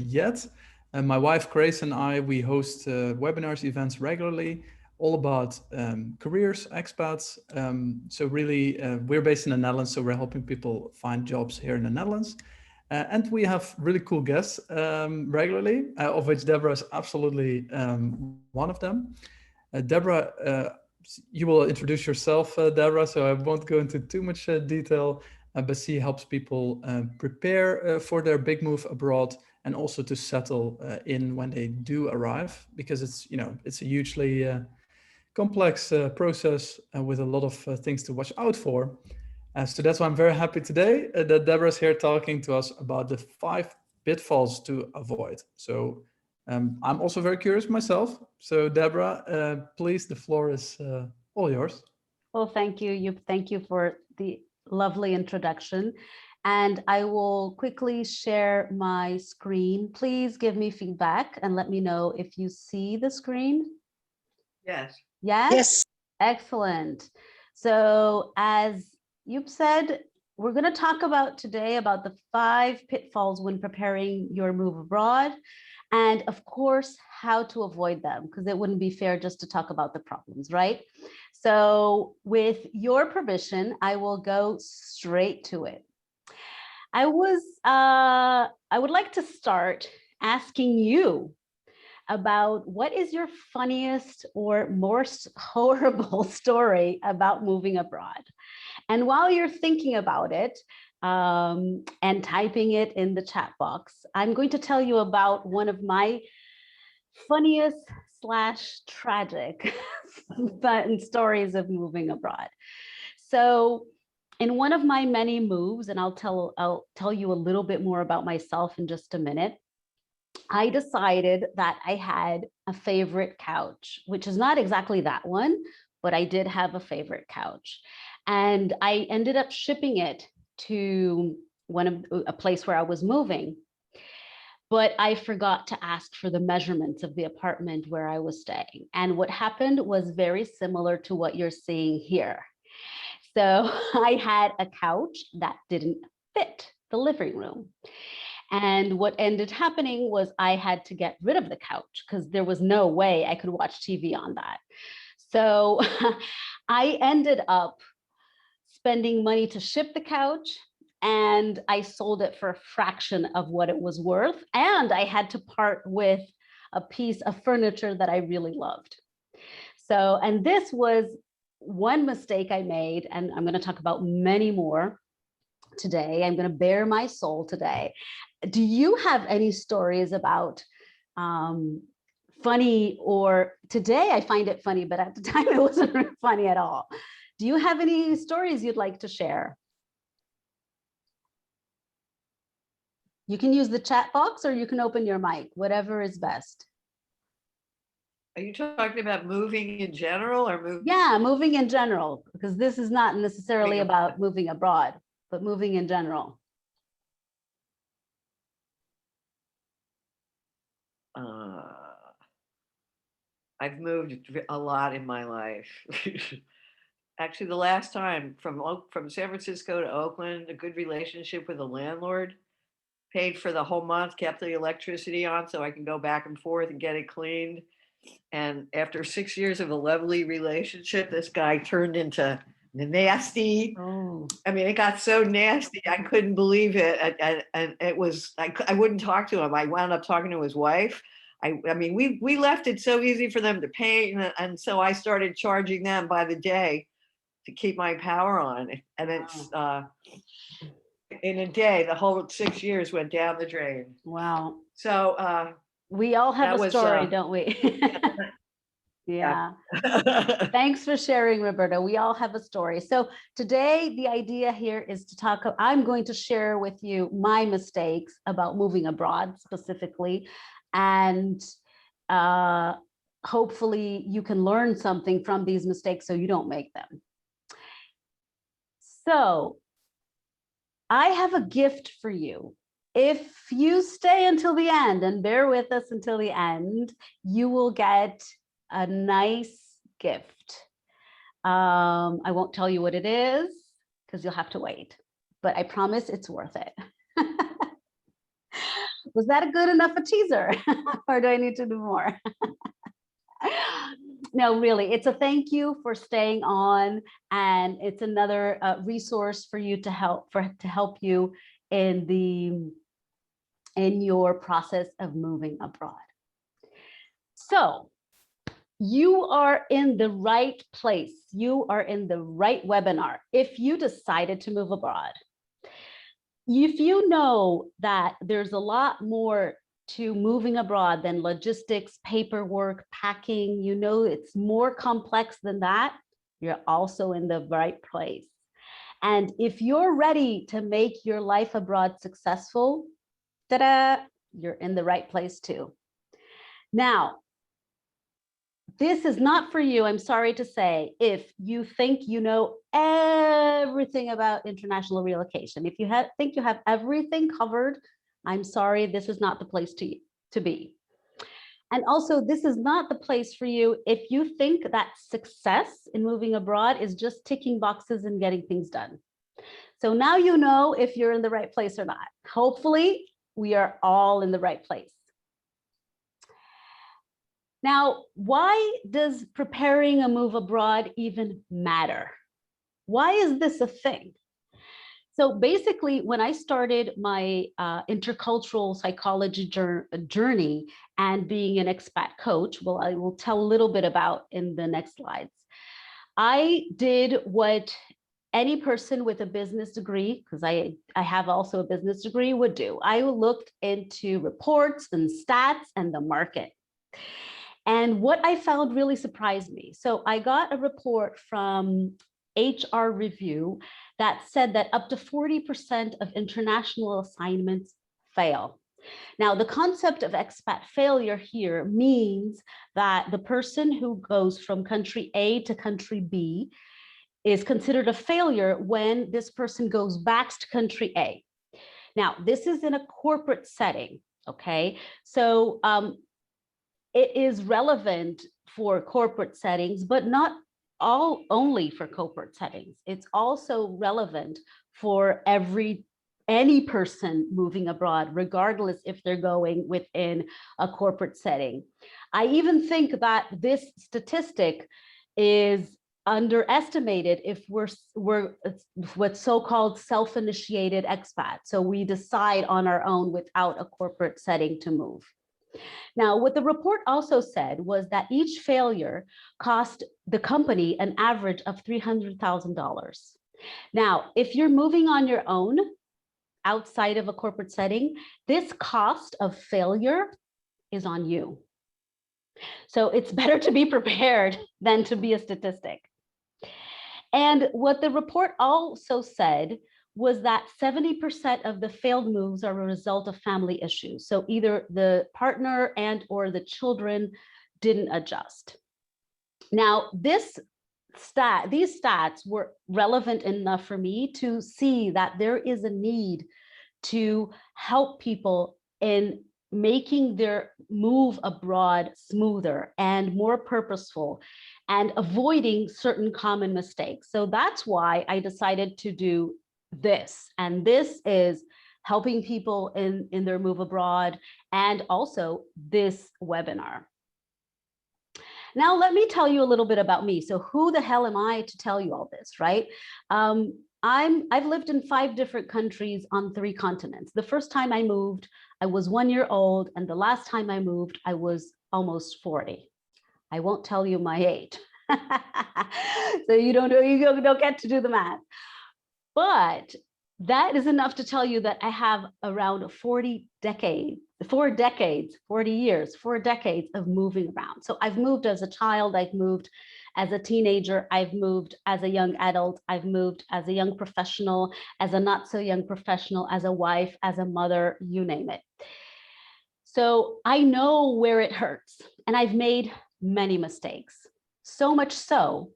yet. My wife Grace and I, we host webinars, events regularly, all about careers, expats. So really, we're based in the Netherlands, so we're helping people find jobs here in the Netherlands. And we have really cool guests regularly, of which Deborah is absolutely one of them. Deborah, you will introduce yourself, Deborah, so I won't go into too much detail, but she helps people prepare for their big move abroad and also to settle in when they do arrive, because it's a hugely complex process with a lot of things to watch out for. So that's why I'm very happy today that Deborah's here talking to us about the 5 pitfalls to avoid. So I'm also very curious myself. So Deborah, please, the floor is all yours. Well, thank you. Thank you for the lovely introduction. And I will quickly share my screen. Please give me feedback and let me know if you see the screen. Yes. Yes? Yes. Excellent. So as you've said, we're going to talk about today about the 5 pitfalls when preparing your move abroad, and of course, how to avoid them, because it wouldn't be fair just to talk about the problems, right? So with your permission, I will go straight to it. I would like to start asking you about what is your funniest or most horrible story about moving abroad. And while you're thinking about it and typing it in the chat box, I'm going to tell you about one of my funniest / tragic stories of moving abroad. So in one of my many moves, and I'll tell you a little bit more about myself in just a minute, I decided that I had a favorite couch, which is not exactly that one, but I did have a favorite couch. And I ended up shipping it to a place where I was moving. But I forgot to ask for the measurements of the apartment where I was staying. And what happened was very similar to what you're seeing here. So I had a couch that didn't fit the living room. And what ended happening was I had to get rid of the couch because there was no way I could watch TV on that. So I ended up spending money to ship the couch, and I sold it for a fraction of what it was worth. And I had to part with a piece of furniture that I really loved. So, and this was one mistake I made, and I'm going to talk about many more today. I'm going to bare my soul today. Do you have any stories about funny, or today I find it funny, but at the time it wasn't funny at all? Do you have any stories you'd like to share? You can use the chat box or you can open your mic, whatever is best. Are you talking about moving in general or moving? Yeah, moving in general, because this is not necessarily about moving abroad, but moving in general. I've moved a lot in my life. Actually, the last time from San Francisco to Oakland, a good relationship with a landlord, paid for the whole month, kept the electricity on so I can go back and forth and get it cleaned. And after 6 years of a lovely relationship, this guy turned into nasty. Oh. I mean, it got so nasty, I couldn't believe it. And it was, I wouldn't talk to him. I wound up talking to his wife. I mean, we left it so easy for them to paint. And so I started charging them by the day to keep my power on. And it's, in a day, the whole 6 years went down the drain. Wow. So we all have a story, don't we? Yeah. Thanks for sharing, Roberta. We all have a story. So today, the idea here is to talk, I'm going to share with you my mistakes about moving abroad specifically. And hopefully you can learn something from these mistakes so you don't make them. So I have a gift for you. If you stay until the end and bear with us until the end, you will get a nice gift. I won't tell you what it is because you'll have to wait, but I promise it's worth it. Was that a good enough a teaser? Or do I need to do more? No, really, it's a thank you for staying on, and it's another resource for you to help you in your process of moving abroad. So you are in the right place. You are in the right webinar. If you decided to move abroad, if you know that there's a lot more to moving abroad than logistics, paperwork, packing, you know it's more complex than that, you're also in the right place. And if you're ready to make your life abroad successful, ta-da, you're in the right place too. Now, this is not for you, I'm sorry to say, if you think you know everything about international relocation. If you think you have everything covered, I'm sorry, this is not the place to be. And also, this is not the place for you if you think that success in moving abroad is just ticking boxes and getting things done. So now you know if you're in the right place or not. Hopefully, we are all in the right place. Now, why does preparing a move abroad even matter? Why is this a thing? So basically, when I started my intercultural psychology journey and being an expat coach, well, I will tell a little bit about in the next slides. I did what any person with a business degree, because I have also a business degree, would do. I looked into reports and stats and the market. And what I found really surprised me. So I got a report from HR Review that said that up to 40% of international assignments fail. Now, the concept of expat failure here means that the person who goes from country A to country B is considered a failure when this person goes back to country A. Now, this is in a corporate setting, okay? So it is relevant for corporate settings, but not only for corporate settings. It's also relevant for any person moving abroad, regardless if they're going within a corporate setting. I even think that this statistic is underestimated if we're what's so-called self-initiated expat. So we decide on our own without a corporate setting to move. Now, what the report also said was that each failure cost the company an average of $300,000. Now, if you're moving on your own outside of a corporate setting, this cost of failure is on you. So it's better to be prepared than to be a statistic. And what the report also said was that 70% of the failed moves are a result of family issues. So either the partner and or the children didn't adjust. Now, these stats were relevant enough for me to see that there is a need to help people in making their move abroad smoother and more purposeful and avoiding certain common mistakes. So that's why I decided to do this. And this is helping people in their move abroad and also this webinar. Now, let me tell you a little bit about me. So who the hell am I to tell you all this, right? I've lived in 5 different countries on 3 continents. The first time I moved, I was 1 year old, and the last time I moved, I was almost 40. I won't tell you my age. So you don't get to do the math. But that is enough to tell you that I have around 4 decades of moving around. So I've moved as a child, I've moved as a teenager, I've moved as a young adult, I've moved as a young professional, as a not so young professional, as a wife, as a mother, you name it. So I know where it hurts, and I've made many mistakes. So much so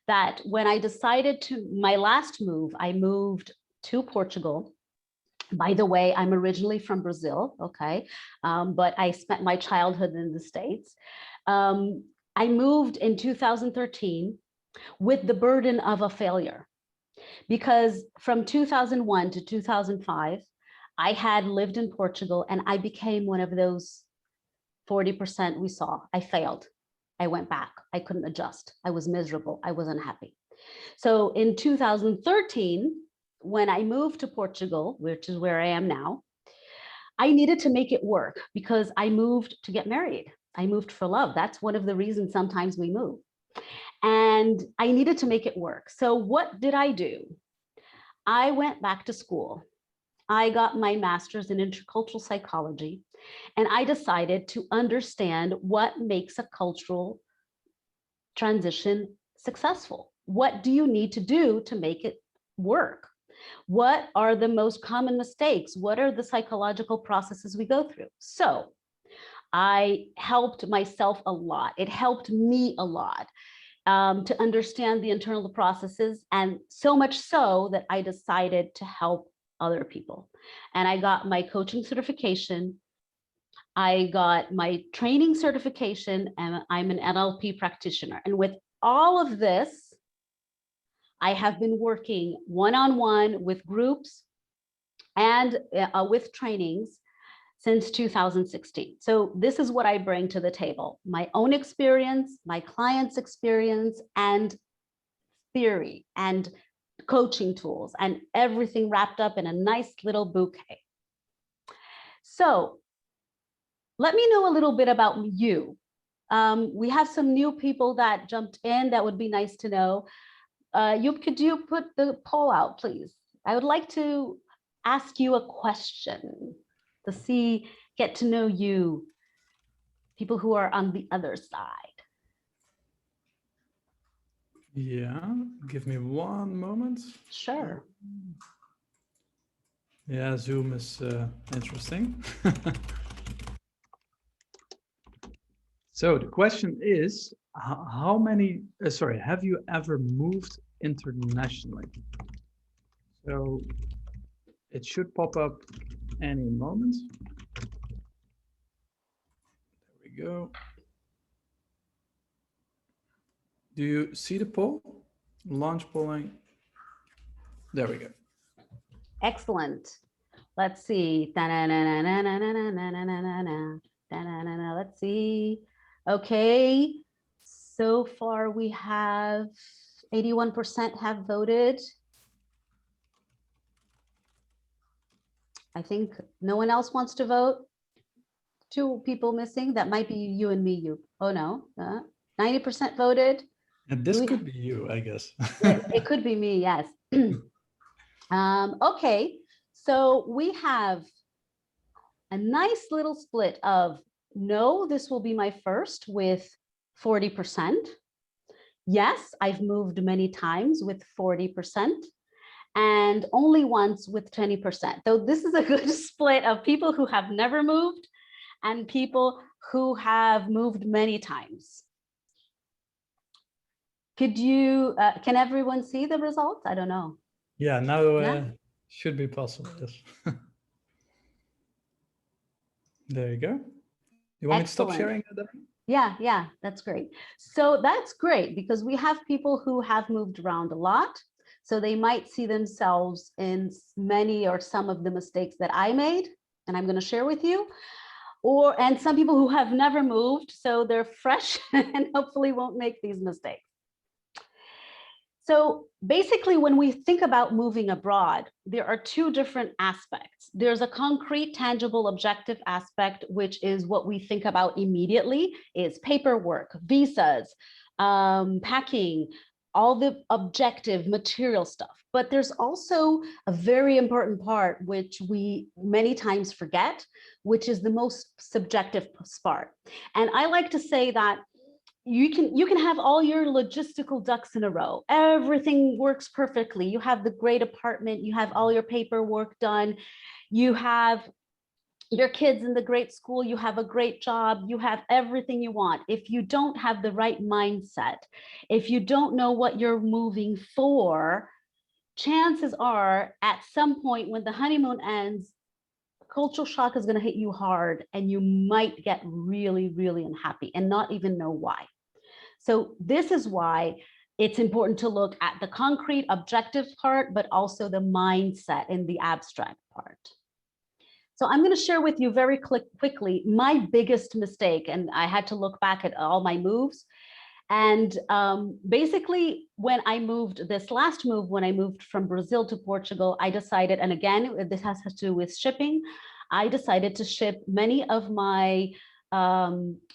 that when I decided my last move, I moved to Portugal. By the way, I'm originally from Brazil, okay? But I spent my childhood in the States. I moved in 2013 with the burden of a failure, because from 2001 to 2005, I had lived in Portugal and I became one of those 40% we saw. I failed. I went back. I couldn't adjust. I was miserable. I was unhappy. So in 2013, when I moved to Portugal, which is where I am now, I needed to make it work because I moved to get married. I moved for love. That's one of the reasons sometimes we move. And I needed to make it work. So what did I do? I went back to school. I got my master's in intercultural psychology, and I decided to understand what makes a cultural transition successful. What do you need to do to make it work? What are the most common mistakes? What are the psychological processes we go through? So I helped myself a lot. It helped me a lot to understand the internal processes, and so much so that I decided to help other people. And I got my coaching certification. I got my training certification, and I'm an NLP practitioner. And with all of this, I have been working one-on-one with groups and with trainings since 2016. So this is what I bring to the table: my own experience, my clients' experience, and theory and coaching tools, and everything wrapped up in a nice little bouquet. So let me know a little bit about you. We have some new people that jumped in. That would be nice to know. Could you put the poll out, please? I would like to ask you a question to get to know you, people who are on the other side. Yeah, give me one moment. Sure. Yeah, Zoom is interesting. So the question is, how many, have you ever moved internationally? So it should pop up any moment. There we go. Do you see the poll? Launch polling. There we go. Excellent. Let's see. Let's see. Okay. So far we have 81% have voted. I think no one else wants to vote. 2 people missing. That might be you and me. You. Oh no. 90% voted. And this could be you, I guess. It could be me. Yes. Okay. So we have a nice little split of no, this will be my first with 40%. Yes, I've moved many times with 40%, and only once with 20%. So this is a good split of people who have never moved and people who have moved many times. Could you, can everyone see the results? I don't know. Yeah, now should be possible, yes. There you go. You want me to stop sharing that? Yeah, that's great. So that's great because we have people who have moved around a lot. So they might see themselves in many or some of the mistakes that I made, and I'm going to share with you. And some people who have never moved, so they're fresh and hopefully won't make these mistakes. So basically, when we think about moving abroad, there are 2 different aspects. There's a concrete, tangible, objective aspect, which is what we think about immediately, is paperwork, visas, packing, all the objective material stuff. But there's also a very important part, which we many times forget, which is the most subjective part. And I like to say that you can have all your logistical ducks in a row. Everything works perfectly. You have the great apartment, you have all your paperwork done, you have your kids in the great school, you have a great job, you have everything you want. If you don't have the right mindset, if you don't know what you're moving for, chances are at some point when the honeymoon ends, cultural shock is going to hit you hard, and you might get really, really unhappy and not even know why. So this is why it's important to look at the concrete objective part, but also the mindset in the abstract part. So I'm going to share with you very quickly my biggest mistake. And I had to look back at all my moves. And basically, when I moved, this last move, when I moved from Brazil to Portugal, I decided, and again, this has to do with shipping, I decided to ship many of my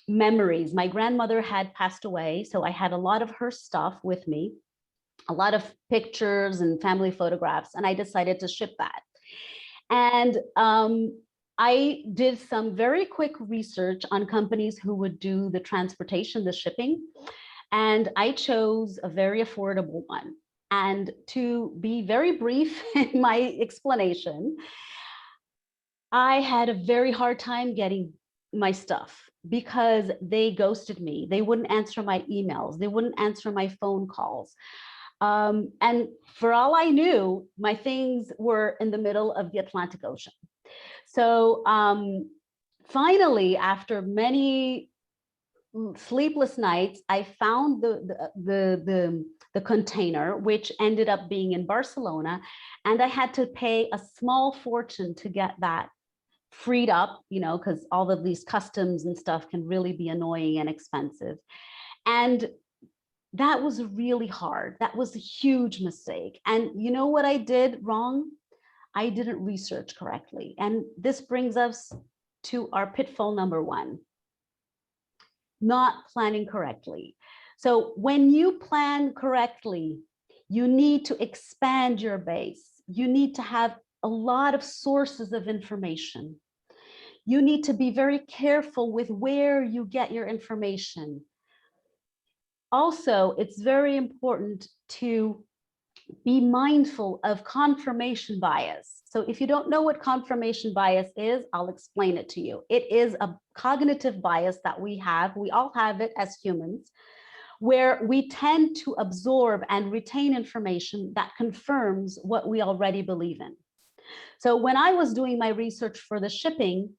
memories. My grandmother had passed away, so I had a lot of her stuff with me, a lot of pictures and family photographs, and I decided to ship that. And I did some very quick research on companies who would do the transportation, the shipping, and I chose a very affordable one. And to be very brief in my explanation, I had a very hard time getting my stuff because they ghosted me. They wouldn't answer my emails. They wouldn't answer my phone calls. And for all I knew, my things were in the middle of the Atlantic Ocean. So finally, after many sleepless nights, I found the container, which ended up being in Barcelona, and I had to pay a small fortune to get that freed up, you know, because all of these customs and stuff can really be annoying and expensive. And that was really hard. That was a huge mistake. And you know what I did wrong? I didn't research correctly. And this brings us to our pitfall number one, not planning correctly. So when you plan correctly, you need to expand your base. You need to have a lot of sources of information. You need to be very careful with where you get your information. Also, it's very important to be mindful of confirmation bias. So if you don't know what confirmation bias is, I'll explain it to you. It is a cognitive bias that we all have it as humans, where we tend to absorb and retain information that confirms what we already believe in. So when I was doing my research for the shipping,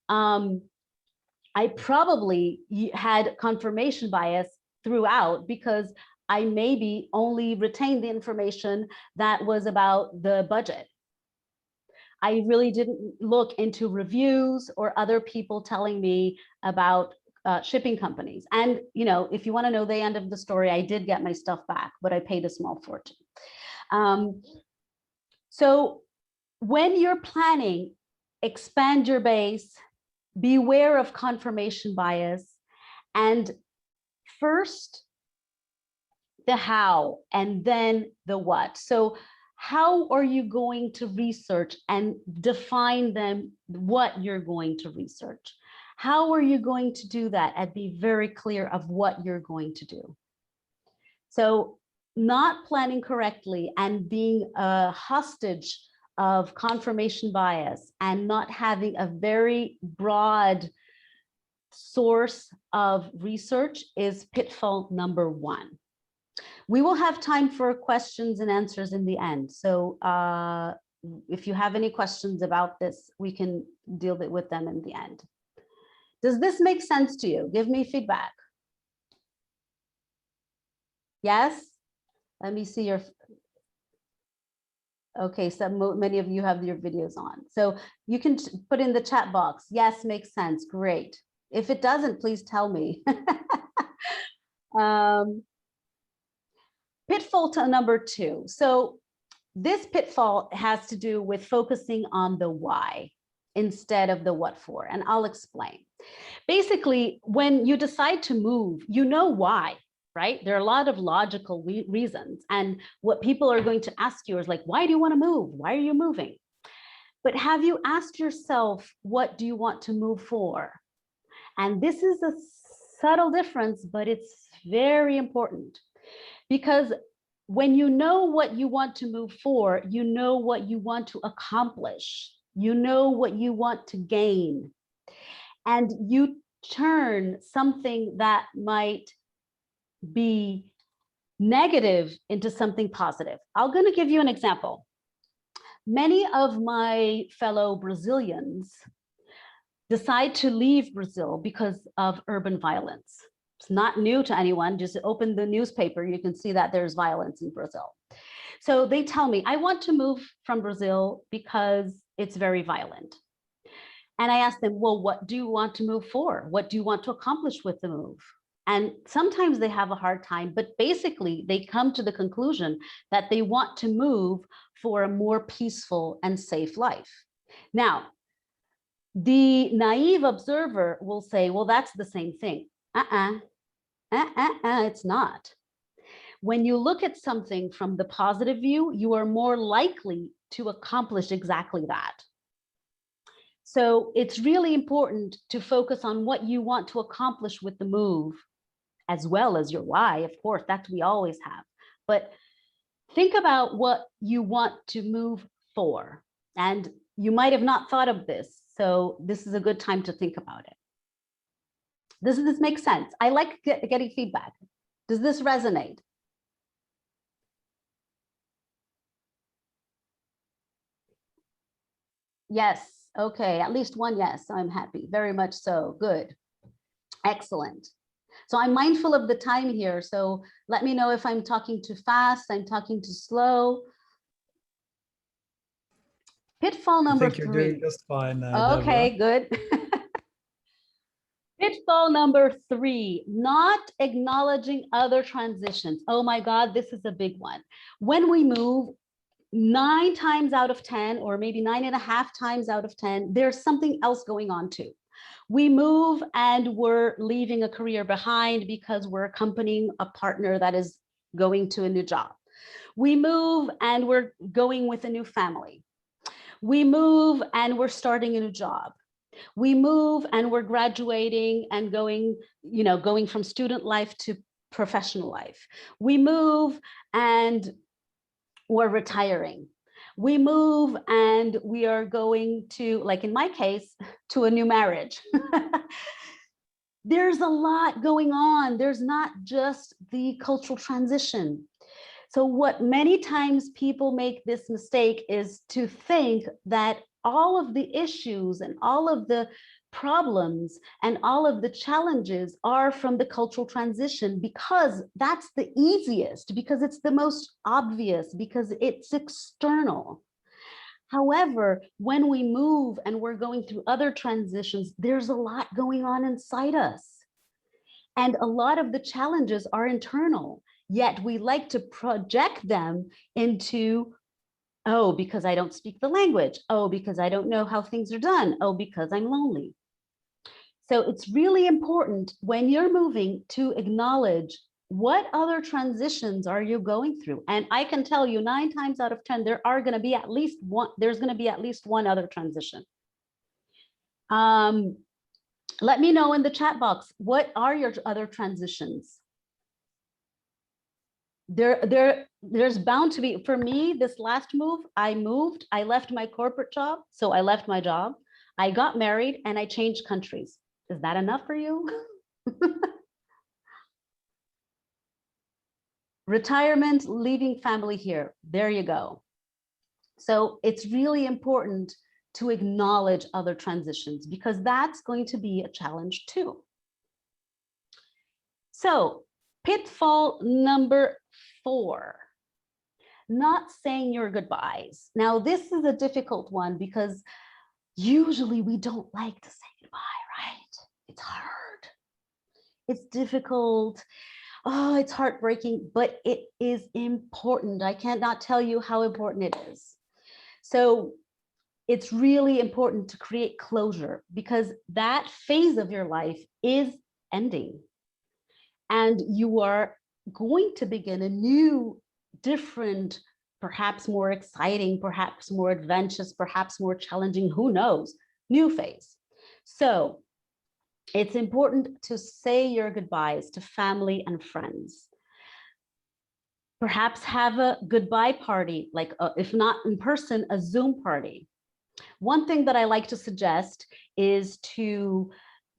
I probably had confirmation bias throughout because I maybe only retained the information that was about the budget. I really didn't look into reviews or other people telling me about shipping companies. And, you know, if you want to know the end of the story, I did get my stuff back, but I paid a small fortune. So when you're planning, expand your base, beware of confirmation bias, and first the how and then the what. So how are you going to research and define them, what you're going to research? How are you going to do that and be very clear of what you're going to do? So not planning correctly and being a hostage of confirmation bias and not having a very broad source of research is pitfall number one. We will have time for questions and answers in the end. So if you have any questions about this, we can deal with them in the end. Does this make sense to you? Give me feedback. Yes? Let me see your... Okay, so many of you have your videos on. So you can put in the chat box, yes, makes sense, great. If it doesn't, please tell me. Pitfall number two. So this pitfall has to do with focusing on the why instead of the what for, and I'll explain. Basically, when you decide to move, you know why, right? There are a lot of logical reasons. And what people are going to ask you is like, why do you want to move? Why are you moving? But have you asked yourself, what do you want to move for? And this is a subtle difference, but it's very important. Because when you know what you want to move for, you know what you want to accomplish, you know what you want to gain, and you turn something that might be negative into something positive. I'm going to give you an example. Many of my fellow Brazilians decide to leave Brazil because of urban violence. It's not new to anyone. Just open the newspaper, you can see that there's violence in Brazil. So they tell me, I want to move from Brazil because it's very violent. And I asked them, well, what do you want to move for? What do you want to accomplish with the move? And sometimes they have a hard time, but basically they come to the conclusion that they want to move for a more peaceful and safe life. Now, the naive observer will say, well, that's the same thing. It's not. When you look at something from the positive view, you are more likely to accomplish exactly that. So it's really important to focus on what you want to accomplish with the move, as well as your why, of course, that we always have. But think about what you want to move for. And you might have not thought of this, so this is a good time to think about it. Does this make sense? I like getting feedback. Does this resonate? Yes. Okay. At least one yes. I'm happy. Very much so. Good. Excellent. So I'm mindful of the time here. So let me know if I'm talking too fast, I'm talking too slow. Pitfall number I think you're 3. doing just fine. Okay, Deborah. good. Pitfall number 3, not acknowledging other transitions. Oh my God, this is a big one. When we move, 9 times out of 10, or maybe 9.5 times out of 10, there's something else going on too. We move and we're leaving a career behind because we're accompanying a partner that is going to a new job. We move and we're going with a new family. We move and we're starting a new job. We move and we're graduating and going from student life to professional life. We move and we're retiring. We move and we are going to, like in my case, to a new marriage. There's a lot going on. There's not just the cultural transition. So what many times people make this mistake is to think that all of the issues and all of the problems and all of the challenges are from the cultural transition, because that's the easiest, because it's the most obvious, because it's external. However, when we move and we're going through other transitions, there's a lot going on inside us. And a lot of the challenges are internal, yet we like to project them into, oh, because I don't speak the language. Oh, because I don't know how things are done. Oh, because I'm lonely. So it's really important when you're moving to acknowledge what other transitions are you going through. And I can tell you 9 times out of 10, there's going to be at least one other transition. Let me know in the chat box, what are your other transitions? There's bound to be. For me, this last move, I left my corporate job. So I left my job, I got married, and I changed countries. Is that enough for you? Retirement, leaving family here. There you go. So it's really important to acknowledge other transitions, because that's going to be a challenge too. So pitfall number 4, not saying your goodbyes. Now, this is a difficult one because usually we don't like to say goodbye, right? It's hard. It's difficult. Oh, it's heartbreaking, but it is important. I cannot tell you how important it is. So it's really important to create closure, because that phase of your life is ending. And you are going to begin a new, different, perhaps more exciting, perhaps more adventurous, perhaps more challenging, who knows, new phase. So it's important to say your goodbyes to family and friends. Perhaps have a goodbye party, like if not in person, a Zoom party. One thing that I like to suggest is to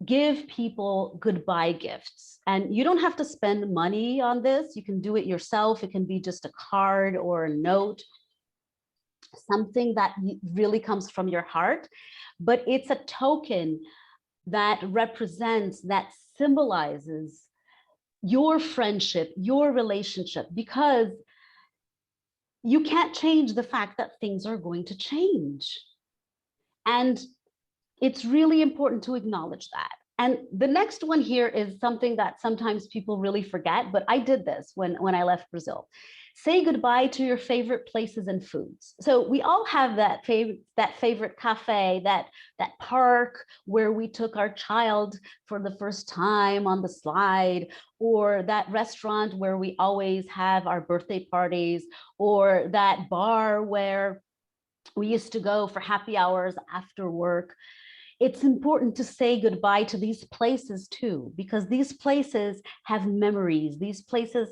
give people goodbye gifts. And you don't have to spend money on this. You can do it yourself. It can be just a card or a note, something that really comes from your heart. But it's a token that represents, that symbolizes your friendship, your relationship, because you can't change the fact that things are going to change. And it's really important to acknowledge that. And the next one here is something that sometimes people really forget, but I did this when I left Brazil. Say goodbye to your favorite places and foods. So we all have that favorite cafe, that park where we took our child for the first time on the slide, or that restaurant where we always have our birthday parties, or that bar where we used to go for happy hours after work. It's important to say goodbye to these places too, because these places have memories. These places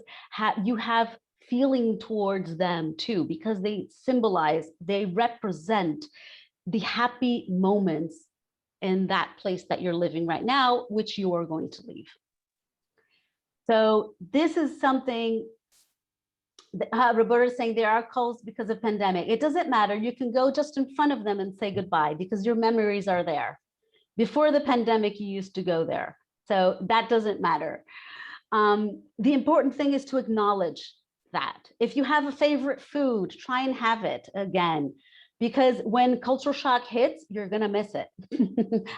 you have feeling towards them too, because they symbolize, they represent the happy moments in that place that you're living right now, which you are going to leave. So this is something Roberta is saying there are calls because of pandemic. It doesn't matter. You can go just in front of them and say goodbye because your memories are there. Before the pandemic, you used to go there. So that doesn't matter. The important thing is to acknowledge that. If you have a favorite food, try and have it again, because when cultural shock hits, you're going to miss it.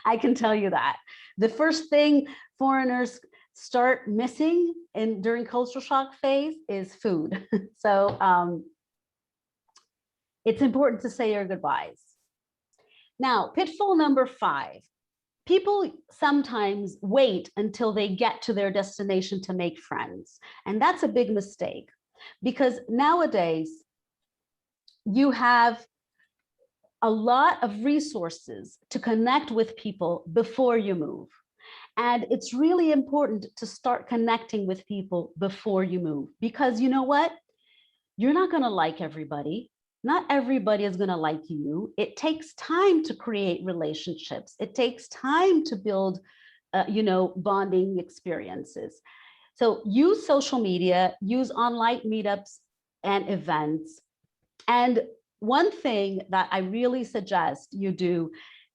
I can tell you that. The first thing foreigners start missing during cultural shock phase is food. So it's important to say your goodbyes. Now, pitfall number 5. People sometimes wait until they get to their destination to make friends. And that's a big mistake, because nowadays you have a lot of resources to connect with people before you move. And it's really important to start connecting with people before you move, because you know what? You're not going to like everybody. Not everybody is going to like you. It takes time to create relationships. It takes time to build, bonding experiences. So use social media, use online meetups and events. And one thing that I really suggest you do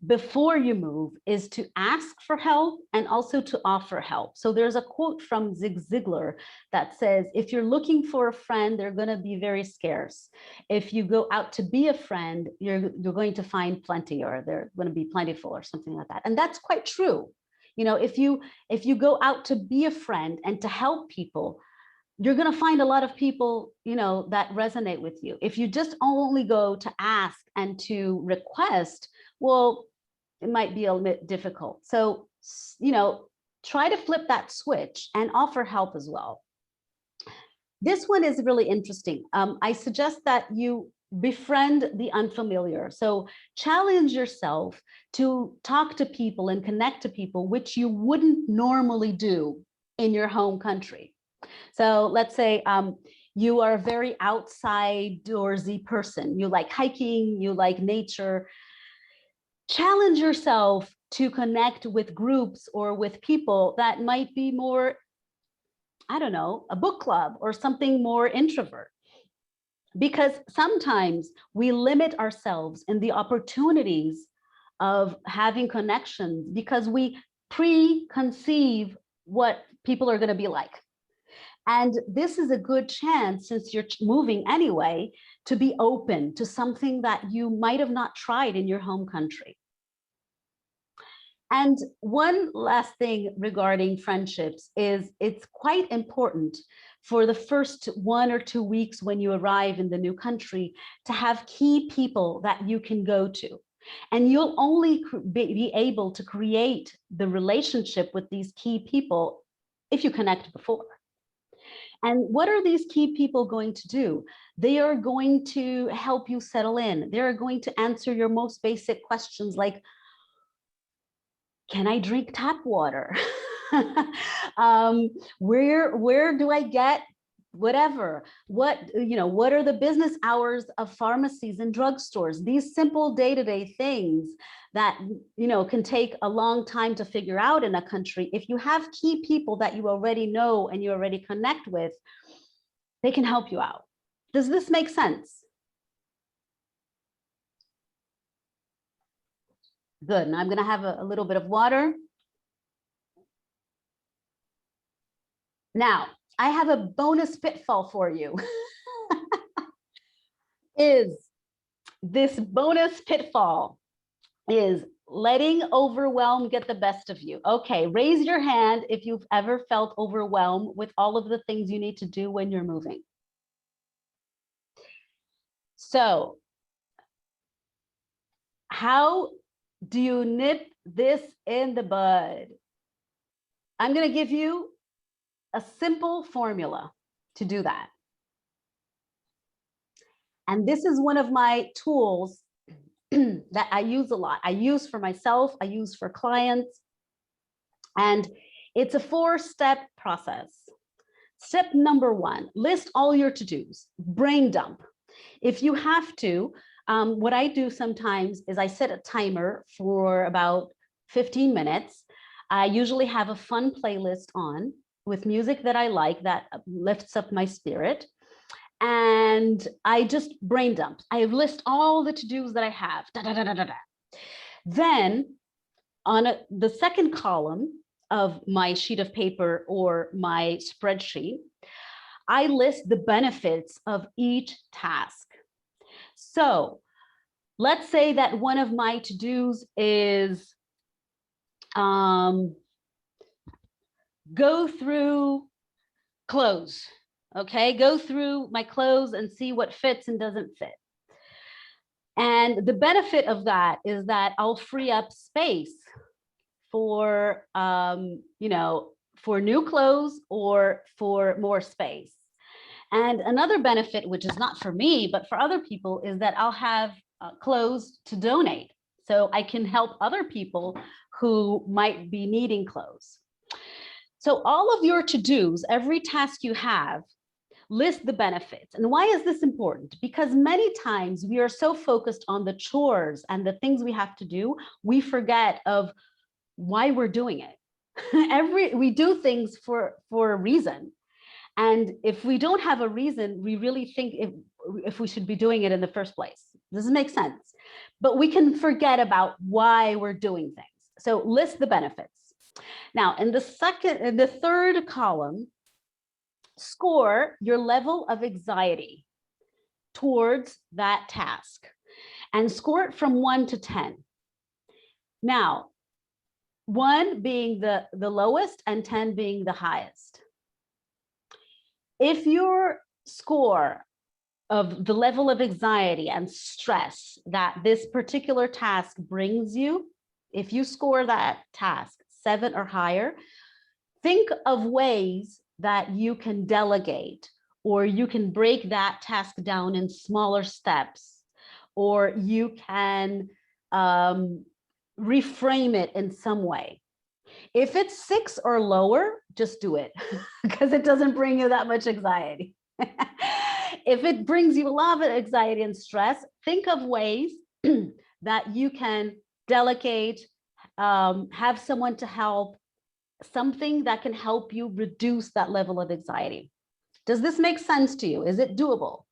before you move is to ask for help and also to offer help. So there's a quote from Zig Ziglar that says, if you're looking for a friend, they're going to be very scarce. If you go out to be a friend, you're going to find plenty, or they're going to be plentiful, or something like that. And that's quite true. You know, if you go out to be a friend and to help people, you're going to find a lot of people, that resonate with you. If you just only go to ask and to request, well, it might be a bit difficult. So, try to flip that switch and offer help as well. This one is really interesting. I suggest that you befriend the unfamiliar. So challenge yourself to talk to people and connect to people, which you wouldn't normally do in your home country. So let's say you are a very outdoorsy person. You like hiking, you like nature. Challenge yourself to connect with groups or with people that might be more, I don't know, a book club or something more introvert. Because sometimes we limit ourselves in the opportunities of having connections because we preconceive what people are going to be like. And this is a good chance, since you're moving anyway, to be open to something that you might have not tried in your home country. And one last thing regarding friendships is it's quite important for the first 1 or 2 weeks when you arrive in the new country to have key people that you can go to. And you'll only be able to create the relationship with these key people if you connect before. And what are these key people going to do? They are going to help you settle in. They're going to answer your most basic questions like, can I drink tap water? Where do I get whatever? What are the business hours of pharmacies and drugstores? These simple day-to-day things that can take a long time to figure out in a country. If you have key people that you already know and you already connect with, they can help you out. Does this make sense? Good. And I'm going to have a little bit of water. Now, I have a bonus pitfall for you. Is this bonus pitfall is letting overwhelm get the best of you. Okay, raise your hand if you've ever felt overwhelmed with all of the things you need to do when you're moving. So how do you nip this in the bud? I'm going to give you a simple formula to do that. And this is one of my tools that I use a lot. I use for myself, I use for clients, and it's a 4-step process. Step number 1, list all your to-dos, brain dump. If you have to, what I do sometimes is I set a timer for about 15 minutes. I usually have a fun playlist on with music that I like that lifts up my spirit. And I just brain dump. I list all the to-dos that I have. Da, da, da, da, da, da. Then on the second column of my sheet of paper or my spreadsheet, I list the benefits of each task. So let's say that one of my to-dos is go through clothes. Okay, go through my clothes and see what fits and doesn't fit. And the benefit of that is that I'll free up space for, you know, for new clothes or for more space. And another benefit, which is not for me, but for other people, is that I'll have clothes to donate. So I can help other people who might be needing clothes. So all of your to-dos, every task you have, list the benefits. And why is this important? Because many times we are so focused on the chores and the things we have to do, we forget of why we're doing it. We do things for a reason. And if we don't have a reason, we really think if we should be doing it in the first place. Does it make sense? But we can forget about why we're doing things. So list the benefits. Now, in the third column, score your level of anxiety towards that task and score it from 1 to 10. Now, 1 being the lowest and 10 being the highest. If your score of the level of anxiety and stress that this particular task brings you, if you score that task 7 or higher, think of ways that you can delegate, or you can break that task down in smaller steps, or you can reframe it in some way. If it's 6 or lower, just do it because it doesn't bring you that much anxiety. If it brings you a lot of anxiety and stress, think of ways that you can delegate, have someone to help, something that can help you reduce that level of anxiety. Does this make sense to you? Is it doable?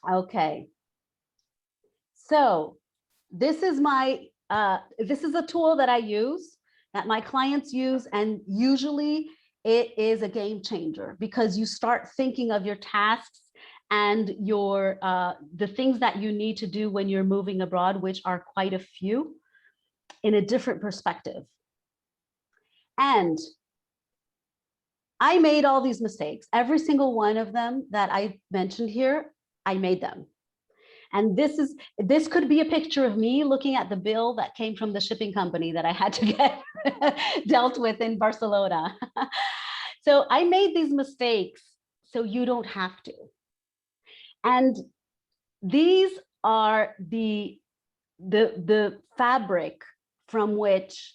Okay. So this is a tool that I use, that my clients use, and usually it is a game changer because you start thinking of your tasks and your the things that you need to do when you're moving abroad, which are quite a few, in a different perspective. And I made all these mistakes. Every single one of them that I mentioned here, I made them. And this could be a picture of me looking at the bill that came from the shipping company that I had to get dealt with in Barcelona. So I made these mistakes so you don't have to. And these are the fabric from which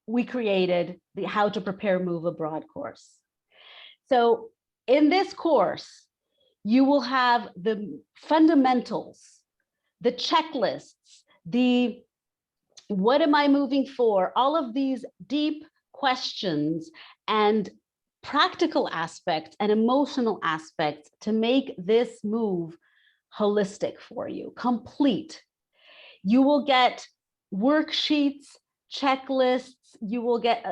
we created the How to Prepare Move Abroad course. So in this course, you will have the fundamentals, the checklists, the what am I moving for, all of these deep questions and practical aspects and emotional aspects to make this move holistic for you, complete. You will get worksheets, checklists, you will get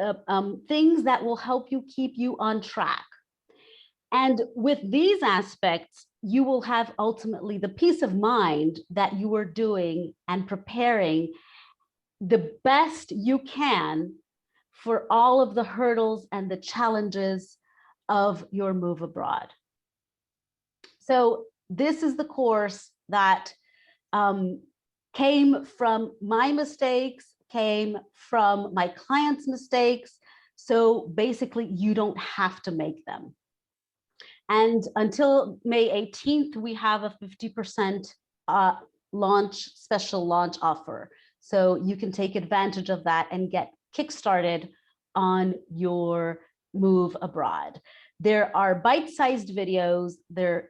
things that will help you keep you on track. And with these aspects, you will have ultimately the peace of mind that you are doing and preparing the best you can for all of the hurdles and the challenges of your move abroad. So this is the course that came from my mistakes, came from my clients' mistakes. So basically, you don't have to make them. And until May 18th, we have a 50% special launch offer. So you can take advantage of that and get kickstarted on your move abroad. There are bite-sized videos. They're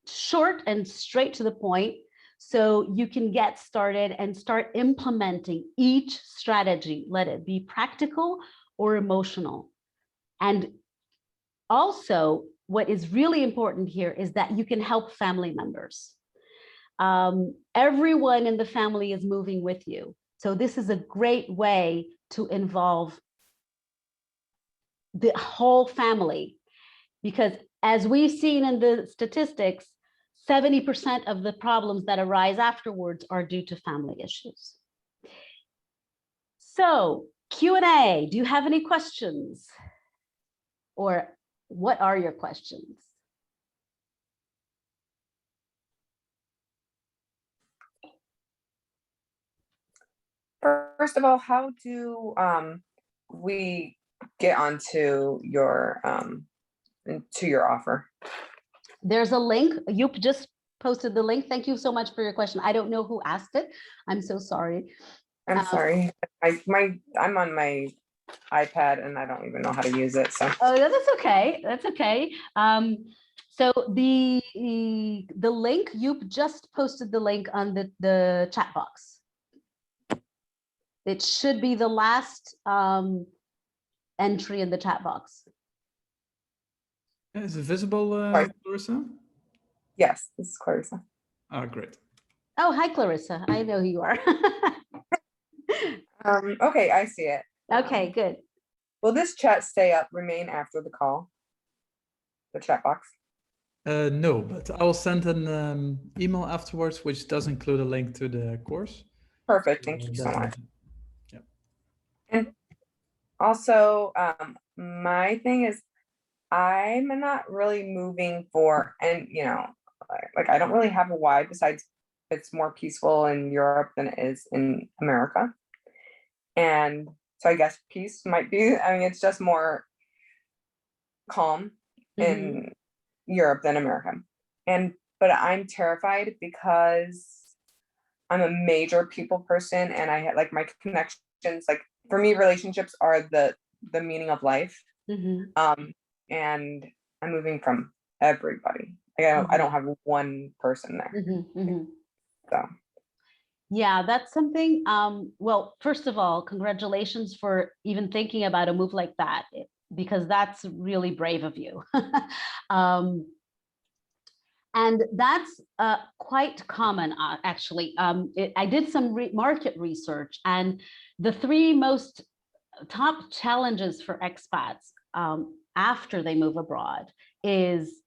short and straight to the point. So you can get started and start implementing each strategy, let it be practical or emotional. And also, what is really important here is that you can help family members. Everyone in the family is moving with you. So this is a great way to involve the whole family, because as we've seen in the statistics, 70% of the problems that arise afterwards are due to family issues. So Q&A, do you have any questions? Or what are your questions? First of all, how do we get onto your offer? There's a link. You just posted the link. Thank you so much for your question. I don't know who asked it. I'm so sorry. I'm sorry. I'm on my iPad and I don't even know how to use it. So. Oh, that's okay. That's okay. So the link, you just posted the link on the chat box. It should be the last entry in the chat box. Is it visible, Clarissa? Yes, this is Clarissa. Oh, great. Oh, hi, Clarissa. I know who you are. Okay, I see it. Okay, good. Will this chat remain after the call? The chat box? No, but I will send an email afterwards, which does include a link to the course. Perfect. Thank you so much. Yeah. And also, my thing is, I'm not really moving for, and like I don't really have a why besides it's more peaceful in Europe than it is in America. And so I guess peace might be, it's just more calm in Europe than America. But I'm terrified because I'm a major people person and I had like my connections, like for me, relationships are the meaning of life. And I'm moving from everybody. Like I don't have one person there. So. Yeah, that's something. Well, first of all, congratulations for even thinking about a move like that, because that's really brave of you. And that's quite common, actually. I did some market research, and the three most top challenges for expats after they move abroad is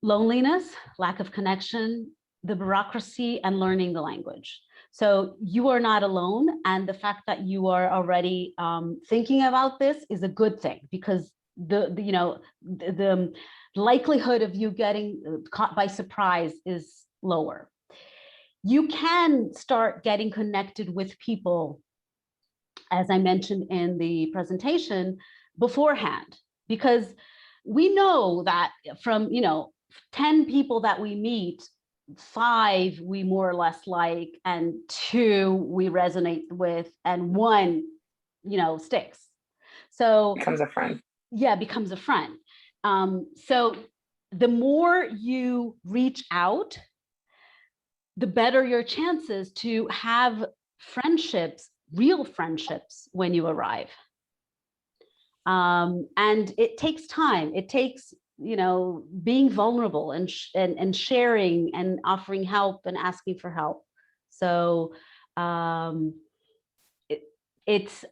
loneliness, lack of connection, the bureaucracy, and learning the language. So you are not alone. And the fact that you are already thinking about this is a good thing, because the likelihood of you getting caught by surprise is lower. You can start getting connected with people, as I mentioned in the presentation, beforehand, because we know that from 10 people that we meet, 5 we more or less like, and 2 we resonate with, and 1 sticks. So becomes a friend. Yeah, becomes a friend. So the more you reach out, the better your chances to have friendships, real friendships, when you arrive. And it takes time. It takes being vulnerable and sharing and offering help and asking for help. So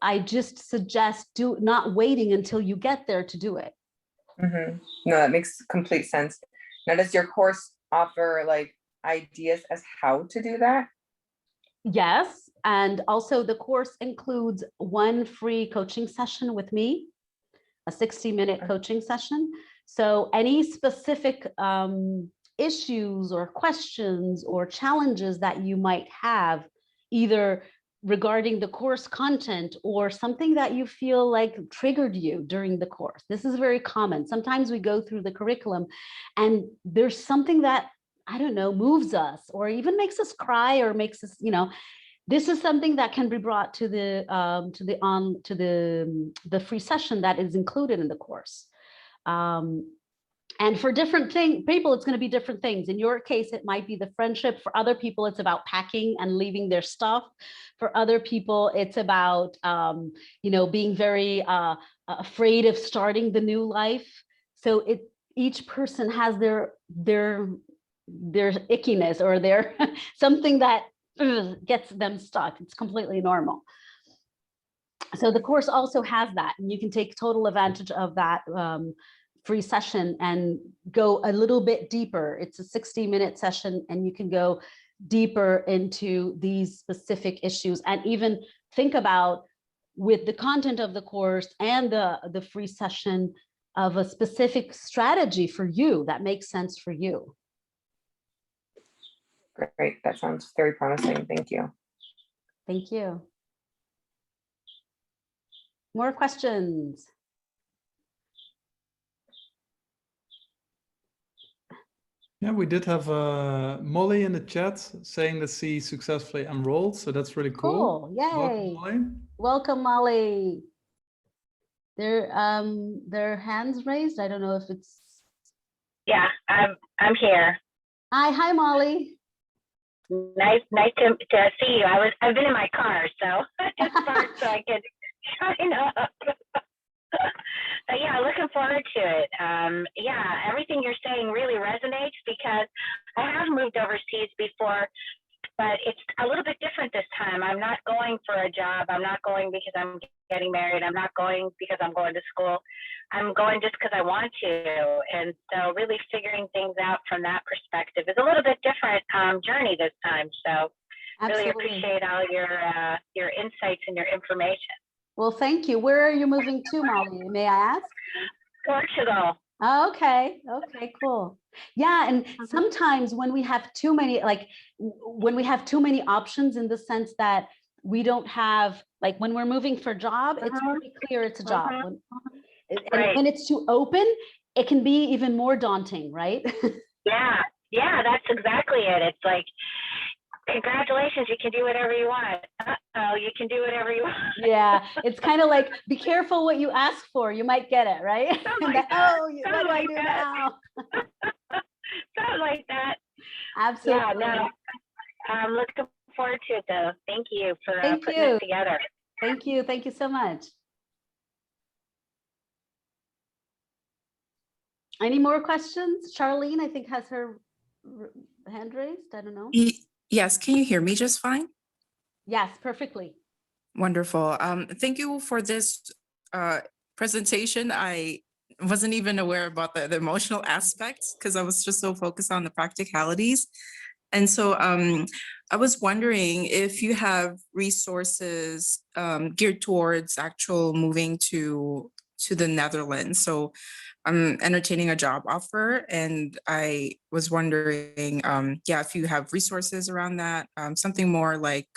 I just suggest not waiting until you get there to do it. No, that makes complete sense. Now, does your course offer like ideas as how to do that? Yes, and also the course includes one free coaching session with me, a 60-minute coaching session. So any specific issues or questions or challenges that you might have, either regarding the course content or something that you feel like triggered you during the course. This is very common. Sometimes we go through the curriculum and there's something that, I don't know, moves us or even makes us cry or makes us, you know, this is something that can be brought to the free session that is included in the course. And for different people, it's going to be different things. In your case, it might be the friendship. For other people, it's about packing and leaving their stuff. For other people, it's about, you know, being very afraid of starting the new life. So each person has their ickiness or their something that gets them stuck. It's completely normal. So the course also has that, and you can take total advantage of that free session and go a little bit deeper. It's a 60-minute session and you can go deeper into these specific issues and even think about, with the content of the course and the free session, of a specific strategy for you that makes sense for you. Great, that sounds very promising. Thank you. Thank you. More questions? Yeah, we did have Molly in the chat saying that she successfully enrolled, so that's really cool. Cool. Yay. Welcome, Molly. Welcome, Molly. Their hands raised. I don't know if it's. Yeah, I'm here. Hi, Molly. Nice to see you. I've been in my car, so I just parked so I could sign up. But yeah, looking forward to it. Yeah, everything you're saying really resonates because I have moved overseas before, but it's a little bit different this time. I'm not going for a job. I'm not going because I'm getting married. I'm not going because I'm going to school. I'm going just because I want to. And so really figuring things out from that perspective is a little bit different journey this time. So really appreciate all your insights and your information. Well, thank you. Where are you moving to, Molly? May I ask? Portugal. Oh, okay. Okay, cool. Yeah. And sometimes when we have too many, when we have too many options, in the sense that we don't have, like when we're moving for a job, it's pretty clear it's a job. And when it's too open, it can be even more daunting, right? Yeah, that's exactly it. It's like, congratulations, you can do whatever you want. Uh-oh, you can do whatever you want. Yeah, it's kind of like, be careful what you ask for, you might get it, right? Oh, what do I do now? Something like that. Absolutely. Yeah, no, I'm looking forward to it though. Thank you for putting it together. Thank you. Thank you so much. Any more questions? Charlene, I think, has her hand raised. I don't know. Yes, can you hear me just fine? Yes, perfectly. Wonderful. Thank you for this presentation. I wasn't even aware about the emotional aspects because I was just so focused on the practicalities. And so I was wondering if you have resources geared towards actual moving to the Netherlands. So I'm entertaining a job offer, and I was wondering, if you have resources around that, something more like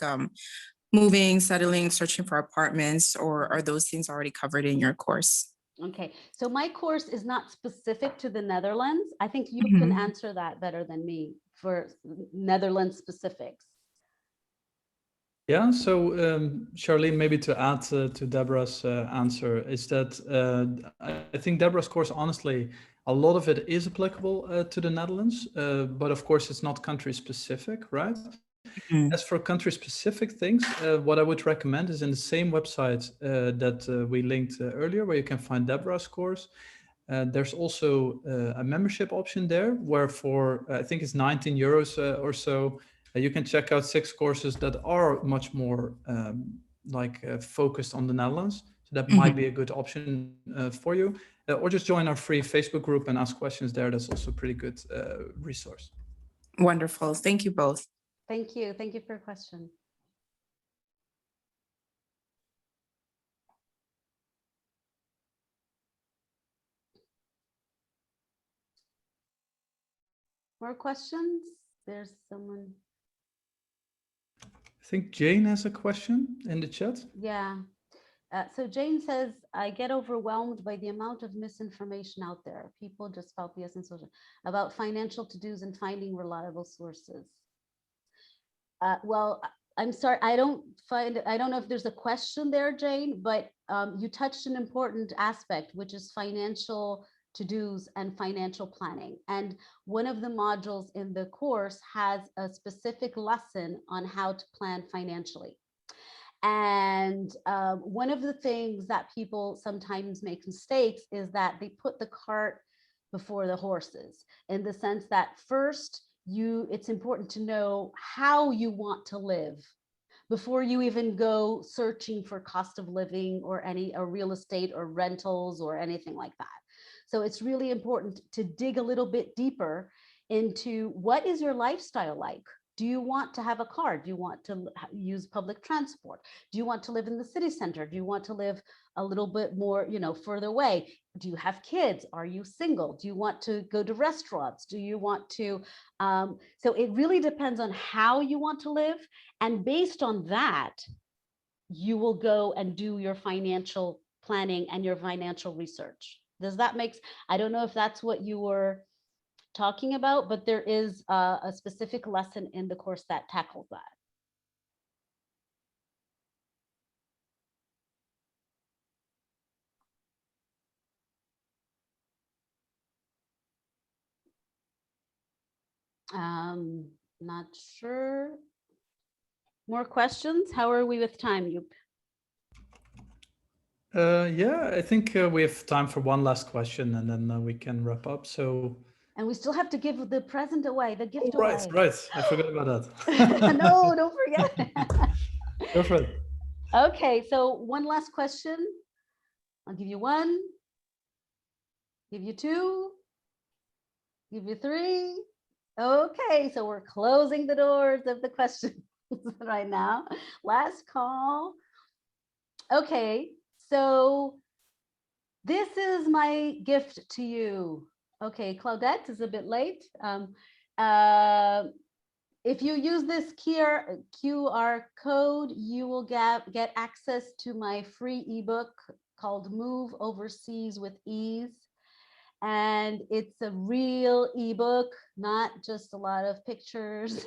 moving, settling, searching for apartments, or are those things already covered in your course? Okay, so my course is not specific to the Netherlands. I think you can answer that better than me for Netherlands specifics. Yeah, so Charlene, maybe to add to Deborah's answer, is that I think Deborah's course, honestly, a lot of it is applicable to the Netherlands, but of course it's not country specific, right? As for country specific things, what I would recommend is in the same website that we linked earlier, where you can find Deborah's course. There's also a membership option there, where for, I think it's 19 euros or so, you can check out 6 courses that are much more focused on the Netherlands. So that might be a good option for you. or just join our free Facebook group and ask questions there. That's also a pretty good resource. Wonderful. Thank you both. Thank you. Thank you for your question. More questions? There's someone. I think Jane has a question in the chat. Yeah. So Jane says, I get overwhelmed by the amount of misinformation out there. People just spout BS and social about financial to-dos and finding reliable sources. Well, I'm sorry, I don't know if there's a question there, Jane, but you touched an important aspect, which is financial to-dos and financial planning. And one of the modules in the course has a specific lesson on how to plan financially. And one of the things that people sometimes make mistakes is that they put the cart before the horses, in the sense that first, it's important to know how you want to live before you even go searching for cost of living or real estate or rentals or anything like that. So it's really important to dig a little bit deeper into what is your lifestyle like? Do you want to have a car? Do you want to use public transport? Do you want to live in the city center? Do you want to live a little bit more, further away? Do you have kids? Are you single? Do you want to go to restaurants? Do you want to, so it really depends on how you want to live. And based on that, you will go and do your financial planning and your financial research. Does that make sense? I don't know if that's what you were talking about, but there is a specific lesson in the course that tackles that. Not sure. More questions? How are we with time, Joep? Yeah, I think we have time for one last question, and then we can wrap up. So. And we still have to give the present away, the gift away. Right. I forgot about that. No, don't forget. Go for it. Okay, so one last question. I'll give you one, give you two, give you three. Okay, so we're closing the doors of the questions right now. Last call. Okay, so this is my gift to you. Okay, Claudette is a bit late. If you use this QR code, you will get access to my free ebook called Move Overseas with Ease. And it's a real ebook, not just a lot of pictures.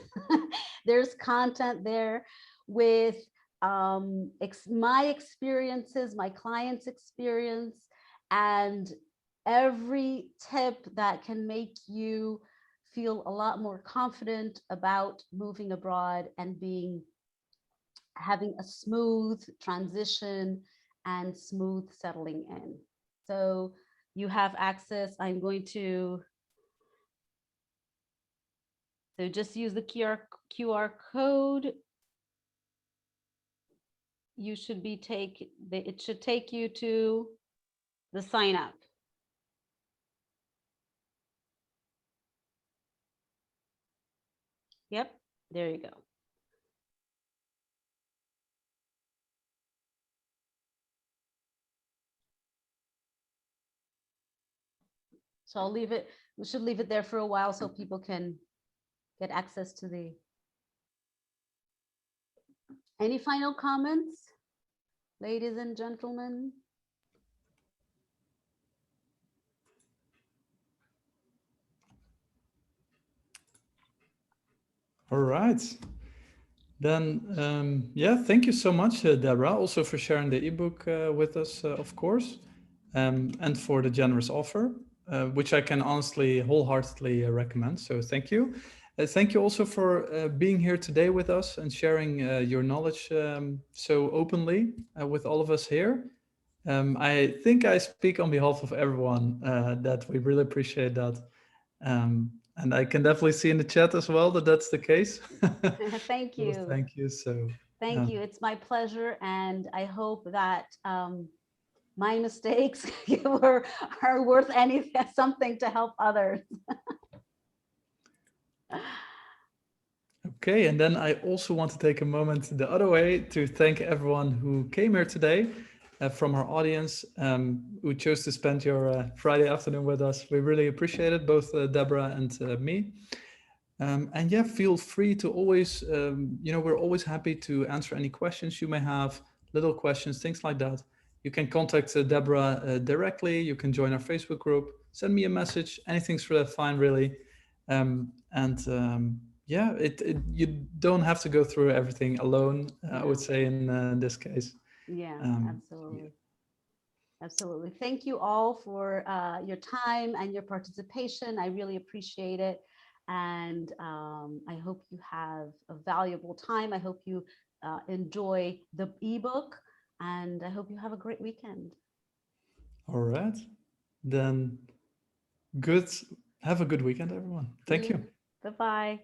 There's content there with my experiences, my clients' experience, and every tip that can make you feel a lot more confident about moving abroad and having a smooth transition and smooth settling in. So you have access. I'm going to, so just use the QR code. You should be it should take you to the sign up. Yep, there you go. So I'll leave it, we should leave it there for a while so people can get access to the. Any final comments, ladies and gentlemen? All right. Then, yeah, thank you so much, Deborah, also for sharing the ebook with us, of course, and for the generous offer, which I can honestly, wholeheartedly recommend. So thank you. Thank you also for being here today with us and sharing your knowledge so openly with all of us here. I think I speak on behalf of everyone that we really appreciate that. And I can definitely see in the chat as well that that's the case. Thank you. Well, thank you. So thank you. It's my pleasure. And I hope that my mistakes are worth anything, something to help others. Okay, and then I also want to take a moment the other way to thank everyone who came here today from our audience, who chose to spend your Friday afternoon with us. We really appreciate it, both Deborah and me. And yeah, feel free to always, we're always happy to answer any questions you may have, little questions, things like that. You can contact Deborah directly. You can join our Facebook group, send me a message, anything's fine, really. Yeah, you don't have to go through everything alone, I would say in this case. Yeah, absolutely. Absolutely. Thank you all for your time and your participation. I really appreciate it. And I hope you have a valuable time. I hope you enjoy the ebook, and I hope you have a great weekend. All right. Then have a good weekend, everyone. Thank you. Bye-bye.